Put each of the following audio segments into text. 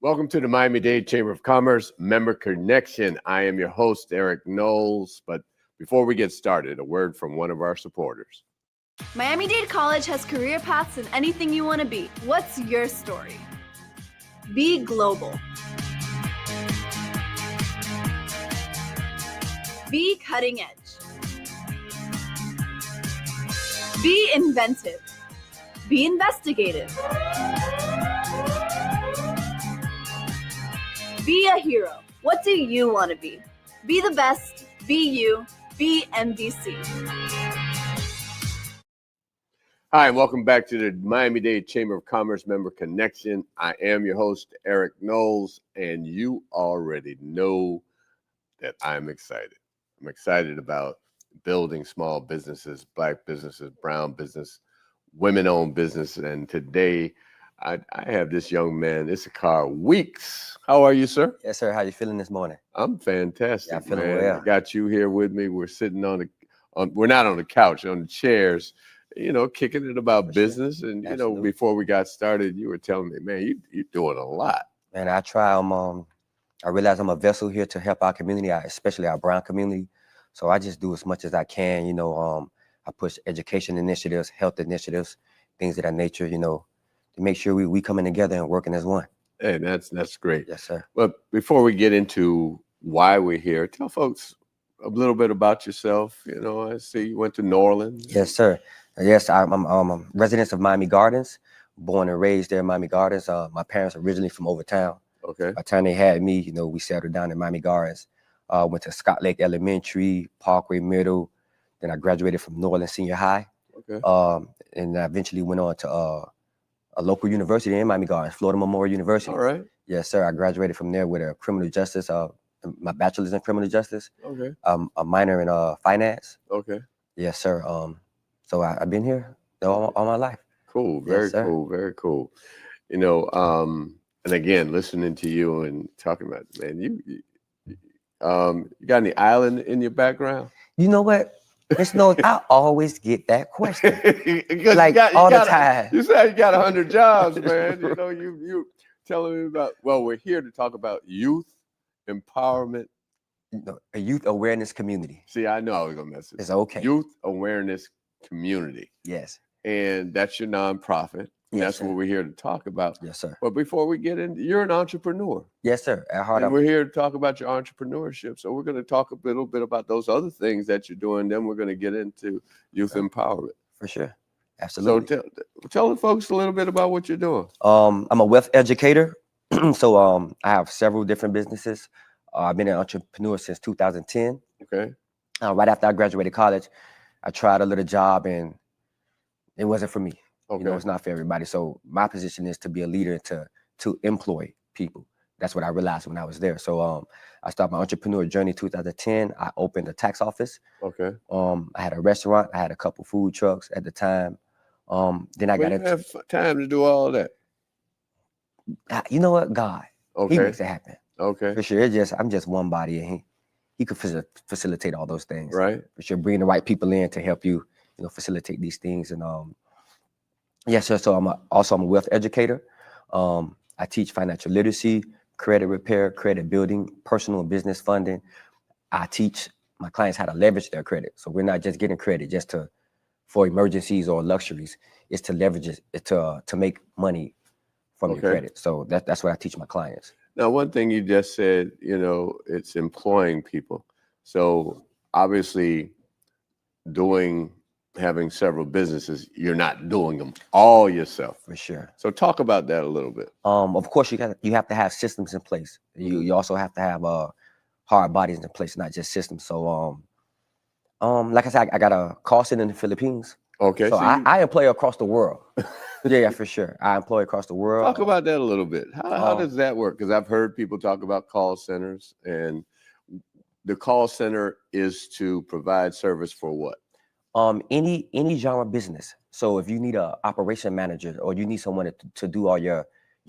Welcome to the Miami-Dade Chamber of Commerce Member Connection. I am your host, Eric Knowles. But before we get started, a word from one of our supporters. Miami-Dade College has career paths in anything you want to be. What's your story? Be global. Be cutting edge. Be inventive. Be investigative. Be a hero. What do you want to be? Be the best. Be you. Be MDC. Hi, and welcome back to the Miami-Dade Chamber of Commerce Member Connection. I am your host, Eric Knowles, and you already know that I'm excited. I'm excited about building small businesses, Black businesses, brown business, women-owned business, and today I have this young man, Issachar Weeks. How are you, sir? Yes, sir. How you feeling this morning? I'm fantastic, Yeah, I'm feeling man. well. I got you here with me. We're sitting we're not on the couch, on the chairs, kicking it about business. And, Absolutely. before we got started, you were telling me, man, you're doing a lot. Man, I try. I realize I'm a vessel here to help our community, especially our brown community. So I just do as much as I can. I push education initiatives, health initiatives, things of that nature. To make sure we coming together and working as one. Hey, that's great. Yes, sir. But before we get into why we're here, tell folks a little bit about yourself. I see you went to New Orleans. Yes, sir. Yes, I'm a resident of Miami Gardens, born and raised there in Miami Gardens. My parents are originally from over town. Okay. By the time they had me, we settled down in Miami Gardens. Went to Scott Lake Elementary, Parkway Middle. Then I graduated from New Orleans Senior High. Okay. And I eventually went on to a local university in Miami Gardens, Florida Memorial University. All right. Yes, sir. I graduated from there with a criminal justice, my bachelor's in criminal justice. Okay. A minor in finance. Okay. Yes, sir. So I've been here all my life. Cool. Very Yes, sir. cool. Very cool. And again, listening to you and talking about, man, you got any island in your background? You know what? Miss Knowles, I always get that question. Because Like, all the time. You said you got 100 jobs, man. You telling me about, well, we're here to talk about youth empowerment. A youth awareness community. See, I know I was going to mess it. It's okay. Youth awareness community. Yes. And that's your nonprofit. Yes, That's sir. what we're here to talk about. Yes, sir. But before we get in, you're an entrepreneur. Yes, sir. At heart, And we're here to talk about your entrepreneurship. So we're going to talk a little bit about those other things that you're doing. Then we're going to get into youth empowerment. for sure. Absolutely. So tell the folks a little bit about what you're doing. I'm a wealth educator. So I have several different businesses. I've been an entrepreneur since 2010. Okay. Right after I graduated college, I tried a little job and it wasn't for me. Okay. It's not for everybody. So my position is to be a leader to employ people. That's what I realized when I was there. So I started my entrepreneur journey in 2010. I opened a tax office. Okay. I had a restaurant. I had a couple food trucks at the time. Then I got into have time to do all that. You know what? God. Okay. He makes it happen. Okay. For sure. I'm just one body and he could facilitate all those things. Right. For sure. Bring the right people in to help you, facilitate these things. And yes, sir. So I'm a wealth educator. I teach financial literacy, credit repair, credit building, personal and business funding. I teach my clients how to leverage their credit. So we're not just getting credit just for emergencies or luxuries. It's to leverage it to make money from your credit. So that's what I teach my clients. Now, one thing you just said, it's employing people. So obviously having several businesses, you're not doing them all yourself. For sure. So talk about that a little bit. Of course, you have to have systems in place. You also have to have hard bodies in place, not just systems. So like I said, I got a call center in the Philippines. Okay. So I employ across the world. Yeah, for sure. I employ across the world. Talk about that a little bit. How does that work? Because I've heard people talk about call centers, and the call center is to provide service for what? Any genre business. So if you need an operation manager or you need someone to do all your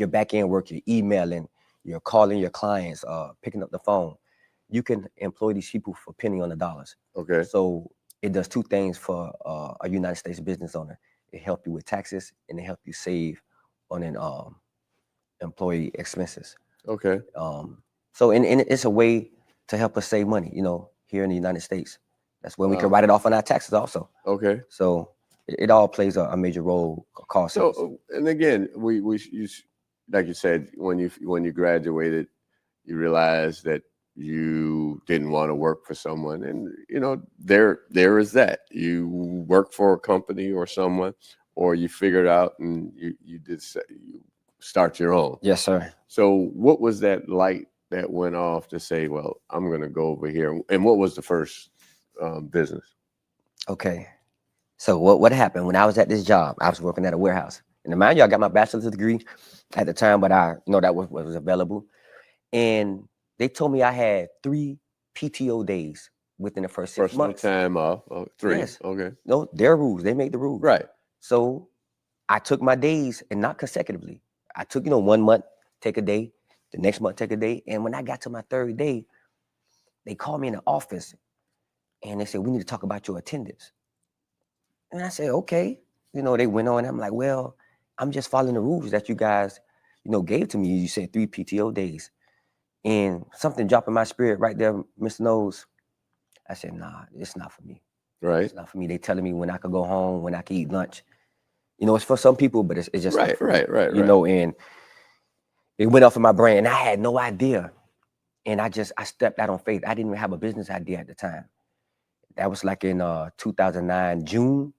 back end work, your emailing, your calling your clients, picking up the phone, you can employ these people for penny on the dollars. Okay. So it does two things for a United States business owner. It helps you with taxes and it helps you save on an employee expenses. Okay. So and it's a way to help us save money, here in the United States. That's when we can Wow. write it off on our taxes also. Okay. So it all plays a major role, cost savings. So, and again, you, like you said, when you graduated, you realized that you didn't want to work for someone, and there is that you work for a company or someone, or you figured out and you start your own. Yes, sir. So, what was that light that went off to say, well, I'm going to go over here? And what was the first business? Okay. So what happened when I was at this job? I was working at a warehouse. And mind you, I got my bachelor's degree at the time, but that was available. And they told me I had 3 PTO days within the first 6 Personal months. time off. 3. Yes. Okay. No, their rules. They made the rules. Right. So I took my days, and not consecutively. I took, 1 month, take a day, the next month, take a day. And when I got to my 3rd day, they called me in the office and they said, we need to talk about your attendance. And I said, okay. They went on. I'm like, well, I'm just following the rules that you guys, gave to me. You said 3 PTO days. And something dropped in my spirit right there, Mr. Knowles. I said, nah, it's not for me. Right. It's not for me. They telling me when I could go home, when I could eat lunch. It's for some people, but it's just right, not for right, me, right. And it went off in my brain. And I had no idea. And I stepped out on faith. I didn't even have a business idea at the time. That was like in 2009, June.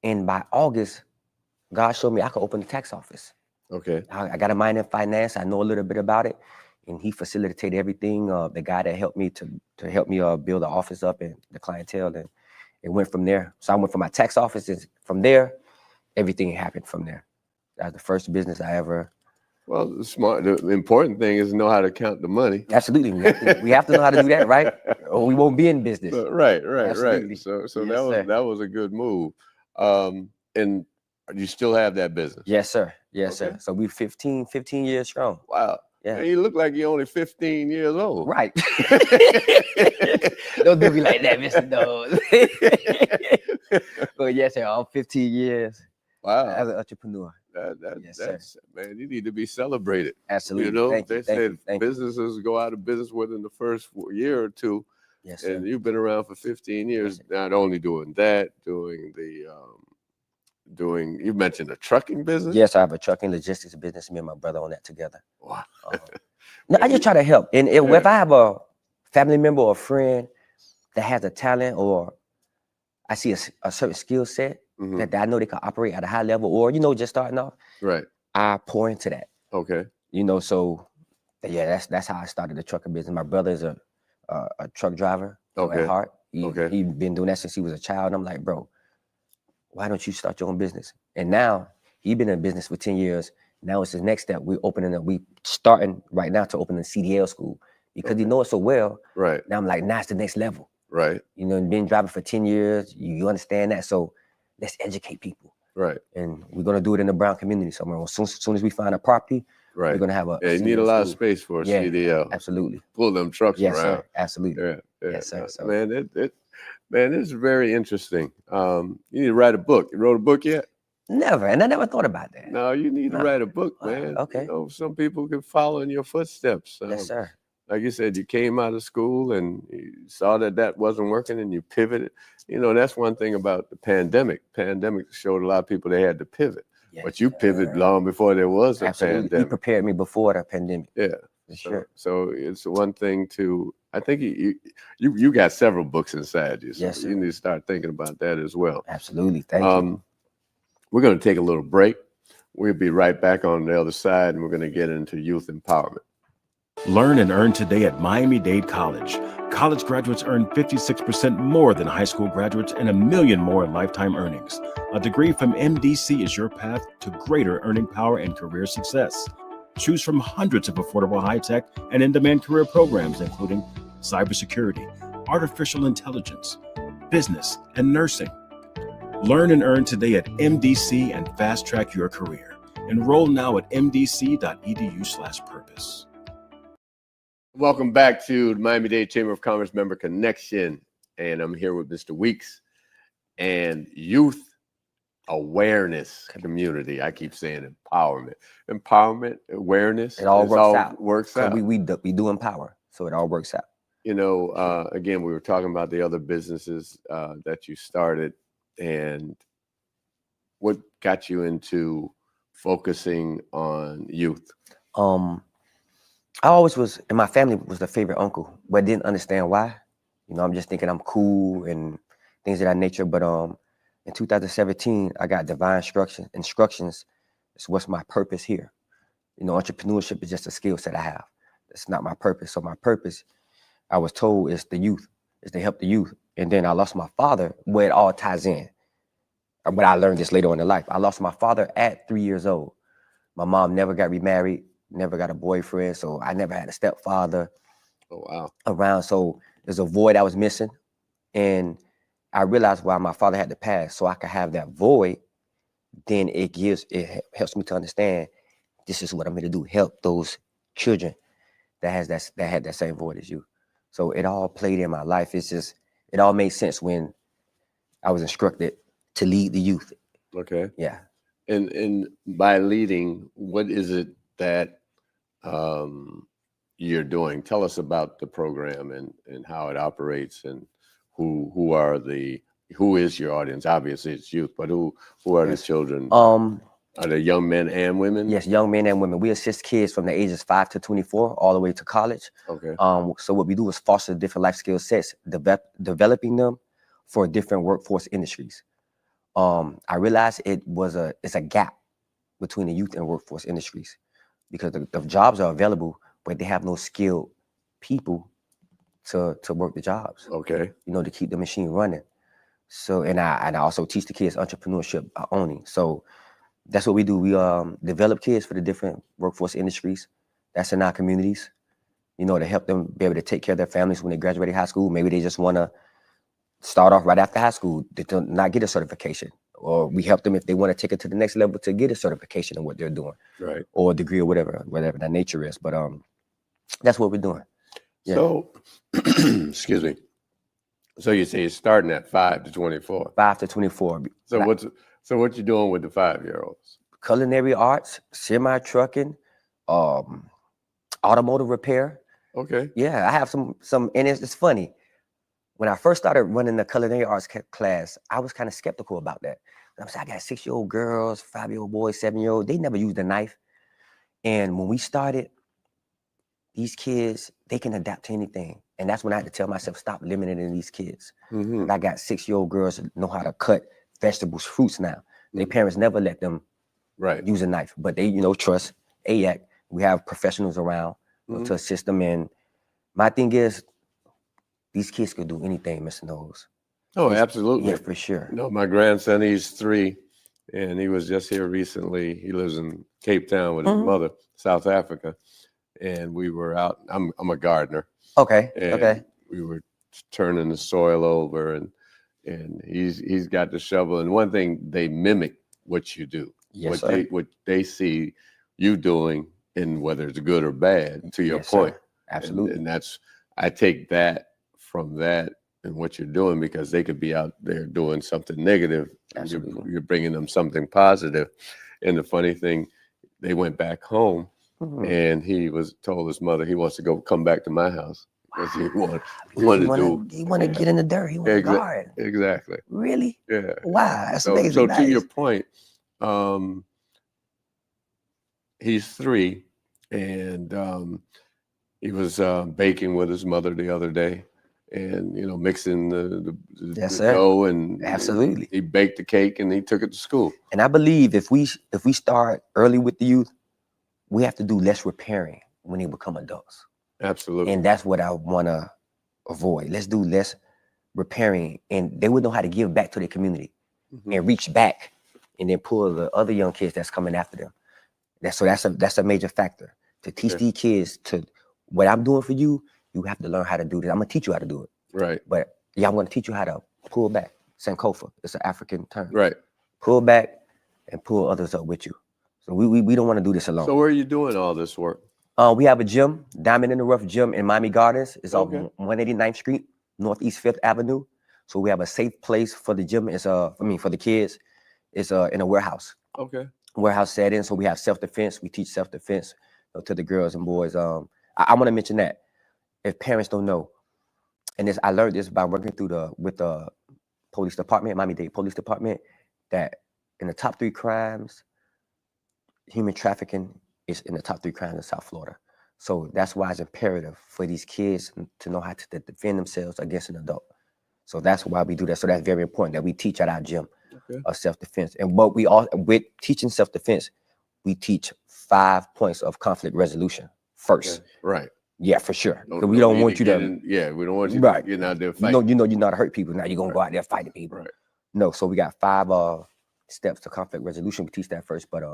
And by August, God showed me I could open the tax office. Okay. I got a minor in finance. I know a little bit about it. And he facilitated everything. The guy that helped me to help me build the office up and the clientele. And it went from there. So I went from my tax office. And from there, everything happened from there. That was the first business I ever. Well, the important thing is to know how to count the money. Absolutely. We have to know how to do that, right? Or we won't be in business. Right. Absolutely. So Yes, that was a good move. And you still have that business? Yes, sir. Yes, Okay. sir. So we're 15 years strong. Wow. Yeah. And you look like you're only 15 years old. Right. Don't do me like that, Mr. Knowles. But yes, sir. I'm 15 years Wow. as an entrepreneur. That's man, you need to be celebrated. Absolutely. They said businesses go out of business within the first year or two. Yes, sir. And you've been around for 15 years, not only doing that, doing you mentioned a trucking business? Yes, I have a trucking logistics business. Me and my brother own that together. Wow. No, I just try to help. And if I have a family member or a friend that has a talent, or I see a certain skill set that I know they can operate at a high level, or, just starting off, right, I pour into that. Okay. So yeah, that's how I started the trucking business. My brother is a truck driver at heart. He's been doing that since he was a child. And I'm like, bro, why don't you start your own business? And now he's been in business for 10 years. Now it's his next step. We starting right now to open a CDL school because he knows it so well. Right. Now I'm like, now it's the next level. Right. Been driving for 10 years. You understand that. So let's educate people. Right. And we're going to do it in the brown community somewhere. As soon as we find a property, right, we're going to have a you need a lot of space for a CDL. Absolutely. Pull them trucks around. Sir. Absolutely. Yeah. Yes, sir. So. Man, this is very interesting. You need to write a book. You wrote a book yet? Never. And I never thought about that. No, you need to write a book, man. Okay. Some people can follow in your footsteps. Yes, sir. Like you said, you came out of school and you saw that wasn't working and you pivoted. That's one thing about the pandemic. Pandemic showed a lot of people they had to pivot. Yes, but you pivoted long before there was a pandemic. You prepared me before the pandemic. Yeah. For sure. So it's one thing to, I think you got several books inside you. So yes, sir. You need to start thinking about that as well. Absolutely. Thank you. We're going to take a little break. We'll be right back on the other side, and we're going to get into youth empowerment. Learn and earn today at Miami-Dade College. College graduates earn 56% more than high school graduates and $1 million more in lifetime earnings. A degree from MDC is your path to greater earning power and career success. Choose from hundreds of affordable high-tech and in-demand career programs, including cybersecurity, artificial intelligence, business, and nursing. Learn and earn today at MDC and fast-track your career. Enroll now at mdc.edu/purpose. Welcome back to the Miami-Dade Chamber of Commerce Member Connection. And I'm here with Mr. Weeks. And youth awareness community. I keep saying empowerment, awareness. It all works out. Works out. We do empower, so it all works out. You know, again, we were talking about the other businesses that you started, and what got you into focusing on youth? I always was, and my family was the favorite uncle, but didn't understand why. You know, I'm just thinking I'm cool and things of that nature. But in 2017, I got divine instructions. It's what's my purpose here. You know, entrepreneurship is just a skill set I have. It's not my purpose. So my purpose, I was told, is the youth, is to help the youth. And then I lost my father, where it all ties in. But I learned this later on in life. I lost my father at 3 years old. My mom never got remarried, never got a boyfriend, so I never had a stepfather around. So there's a void I was missing. And I realized why my father had to pass, so I could have that void. Then it helps me to understand this is what I'm here to do, help those children that had that same void as you. So it all played in my life. It all made sense when I was instructed to lead the youth. Okay. Yeah. And by leading, what is it that you're doing? Tell us about the program and how it operates, and who is your audience? Obviously it's youth, but who are the children? Are they young men and women? Yes, young men and women. We assist kids from the ages 5 to 24 all the way to college. Okay. So what we do is foster different life skill sets, developing them for different workforce industries. I realized it's a gap between the youth and workforce industries, because the jobs are available, but they have no skilled people to work the jobs. Okay. You know, to keep the machine running. So, and I also teach the kids entrepreneurship owning. So that's what we do. We develop kids for the different workforce industries that's in our communities, you know, to help them be able to take care of their families when they graduate high school. Maybe they just want to start off right after high school to not get a certification, or we help them if they want to take it to the next level to get a certification in what they're doing, right, or a degree or whatever that nature is. But that's what we're doing. Yeah. So, excuse me. So you say you're starting at 5 to 24. 5 to 24. So what you doing with the 5-year-olds? Culinary arts, semi-trucking, automotive repair. Okay. Yeah, I have some, and it's funny. When I first started running the culinary arts class, I was kind of skeptical about that. I got 6-year-old girls, 5-year-old boys, 7-year-old. They never used a knife. And when we started, these kids, they can adapt to anything. And that's when I had to tell myself, stop limiting these kids. Mm-hmm. I got 6-year-old girls that know how to cut vegetables, fruits now. Their parents never let them use a knife, but they, trust AAC. We have professionals around to assist them. And my thing is, these kids could do anything, Mr. Knowles. Oh, absolutely. Yeah, for sure. No, my grandson, he's 3, and he was just here recently. He lives in Cape Town with his mother, South Africa. And we were out. I'm a gardener. Okay. And we were turning the soil over, and he's got the shovel. And one thing, they mimic what you do. Yes, what they see you doing, and whether it's good or bad. To your point, sir. Absolutely. And I take that from that and what you're doing, because they could be out there doing something negative. Absolutely. You're bringing them something positive. And the funny thing, they went back home. And he was told his mother he wants to come back to my house, because he wanted to get in the dirt. He wanted to guard. Exactly. Really? Yeah. Wow, that's so, amazing. So nice. To your point, he's 3, and he was baking with his mother the other day, and mixing the dough, and absolutely, he baked the cake and he took it to school. And I believe if we start early with the youth, we have to do less repairing when they become adults. Absolutely. And that's what I want to avoid. Let's do less repairing, and they would know how to give back to their community and reach back, and then pull the other young kids that's coming after them. That's a major factor to teach these kids to what I'm doing for you. You have to learn how to do this. I'm gonna teach you how to do it. Right. But I'm gonna teach you how to pull back. Sankofa. It's an African term. Right. Pull back and pull others up with you. So we don't want to do this alone. So where are you doing all this work? We have a gym, Diamond in the Rough Gym in Miami Gardens. It's on 189th Street, Northeast 5th Avenue. So we have a safe place for the gym. It's for the kids. It's in a warehouse setting. So we have self-defense. We teach self-defense to the girls and boys. I want to mention that if parents don't know, and I learned this by working with the police department, Miami-Dade Police Department, that in the top 3 crimes, human trafficking is in the top 3 crimes in South Florida. So that's why it's imperative for these kids to know how to defend themselves against an adult. So that's why we do that. So that's very important that we teach at our gym self-defense. And what we all with teaching self-defense, we teach 5 points of conflict resolution first. Okay. Right. Yeah, for sure. We don't want you to. We don't want you to get out there fighting. You know you're not to hurt people. Now you're gonna go out there fighting people. Right. No, so we got 5 steps to conflict resolution. We teach that first, but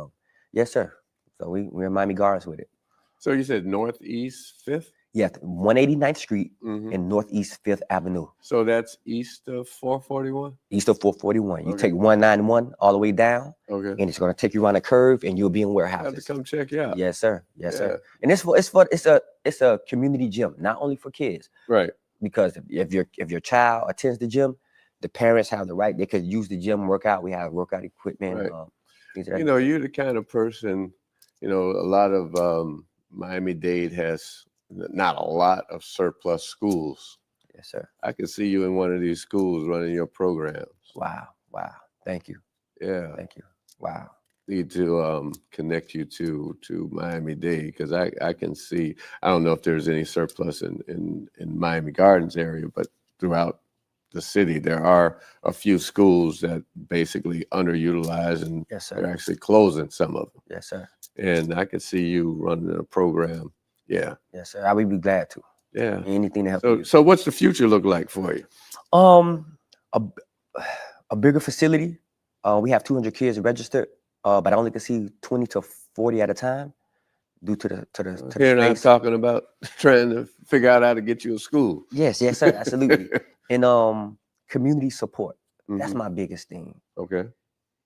yes, sir. So we're in Miami Gardens with it. So you said Northeast 5th? Yeah, 189th Street and Northeast 5th Avenue. So that's east of 441? East of 441. You take 191 all the way down, and it's going to take you around a curve, and you'll be in warehouses. I have to come check you out. Yes, sir. Yes, sir. And it's a community gym, not only for kids. Right. Because if your child attends the gym, the parents have the right. They could use the gym, work out. We have workout equipment. Right. You know, you're the kind of person. A lot of Miami-Dade has not a lot of surplus schools. Yes, sir. I could see you in one of these schools running your programs. Wow. Thank you. Yeah. Thank you. Wow. Need to connect you to Miami-Dade, because I can see, I don't know if there's any surplus in Miami Gardens area, but throughout the city there are a few schools that basically underutilized, and they're actually closing some of them. Yes, sir. And I could see you running a program. Yeah. Yes, sir. I would be glad to. Yeah. Anything to help you. So what's the future look like for you? A bigger facility. We have 200 kids registered, but I only can see 20 to 40 at a time due to the Here I'm talking about trying to figure out how to get you a school. Yes, sir, absolutely. And community support. That's my biggest thing. Okay.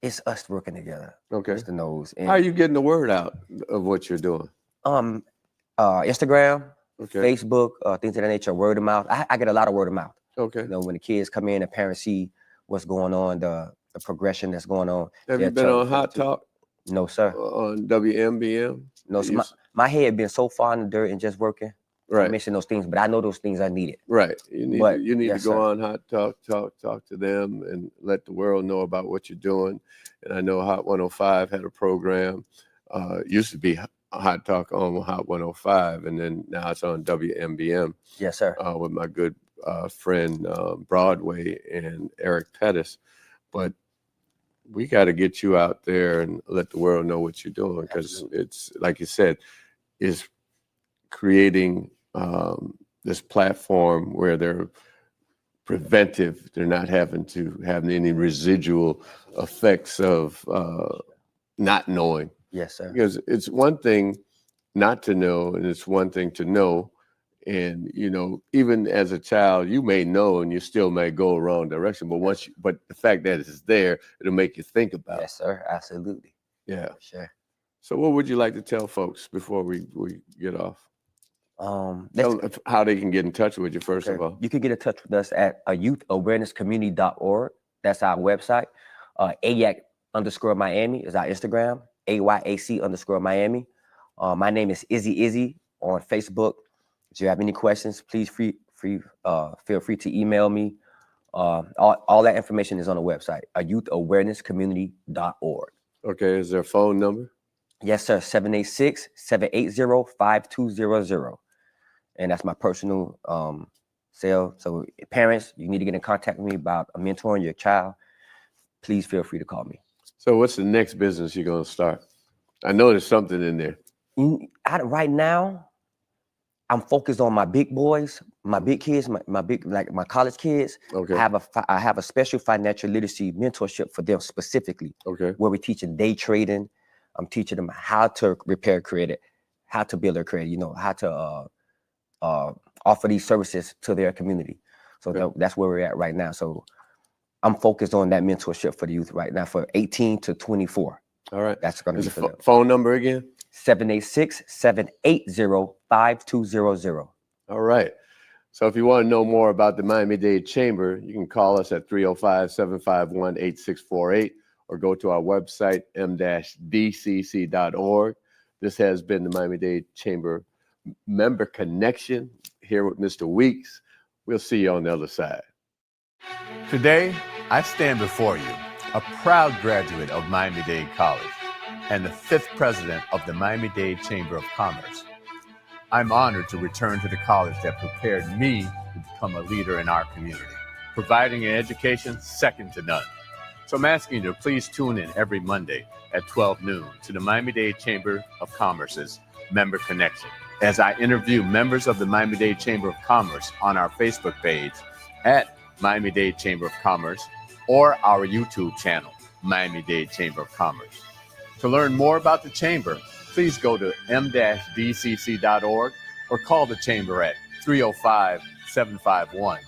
It's us working together. Okay. Mr. Knows. How are you getting the word out of what you're doing? Instagram, Facebook, things of that nature, word of mouth. I get a lot of word of mouth. Okay. When the kids come in, the parents see what's going on, the progression that's going on. Have you been on Hot Talk? No, sir. On WMBM? No, so my head been so far in the dirt and just working. Right. I'm missing those things, but I know those things are needed. Right. You need to go on Hot Talk, talk to them, and let the world know about what you're doing. And I know Hot 105 had a program. Used to be Hot Talk on Hot 105, and then now it's on WMBM. Yes, sir. With my good friend Broadway and Eric Pettis. But we got to get you out there and let the world know what you're doing, because it's, like you said, is creating this platform where they're preventive. They're not having to have any residual effects of not knowing. Yes, sir. Because it's one thing not to know, and it's one thing to know. And even as a child, you may know, and you still may go a wrong direction. But the fact that it's there, it'll make you think about it. Yes, sir. Absolutely. Yeah. Sure. So, what would you like to tell folks before we get off? Tell them how they can get in touch with you, first of all. You can get in touch with us at youth-awareness-community.org. That's our website. AYAC_Miami is our Instagram. AYAC_Miami. My name is Izzy on Facebook. If you have any questions, please feel free to email me. All that information is on the website, youth-awareness-community.org. Okay. Is there a phone number? Yes, sir. 786-780-5200. And that's my personal cell. So parents, you need to get in contact with me about mentoring your child. Please feel free to call me. So what's the next business you're going to start? I know there's something in there. Right now, I'm focused on my big boys, my big kids, my college kids. Okay. I have a special financial literacy mentorship for them specifically. Okay. Where we're teaching day trading. I'm teaching them how to repair credit, how to build their credit, how to offer these services to their community. So that's where we're at right now. So I'm focused on that mentorship for the youth right now for 18 to 24. All right. That's going to be for them. Phone number again? 786-780-5200. All right. So if you want to know more about the Miami-Dade Chamber, you can call us at 305-751-8648, or go to our website, m-dcc.org. This has been the Miami-Dade Chamber Member Connection here with Mr. Weeks. We'll see you on the other side. Today, I stand before you, a proud graduate of Miami-Dade College and the 5th president of the Miami-Dade Chamber of Commerce. I'm honored to return to the college that prepared me to become a leader in our community, providing an education second to none. So I'm asking you to please tune in every Monday at 12 noon to the Miami-Dade Chamber of Commerce's Member Connection, as I interview members of the Miami-Dade Chamber of Commerce on our Facebook page at Miami-Dade Chamber of Commerce or our YouTube channel, Miami-Dade Chamber of Commerce. To learn more about the Chamber, please go to m-dcc.org or call the Chamber at 305-751-3333.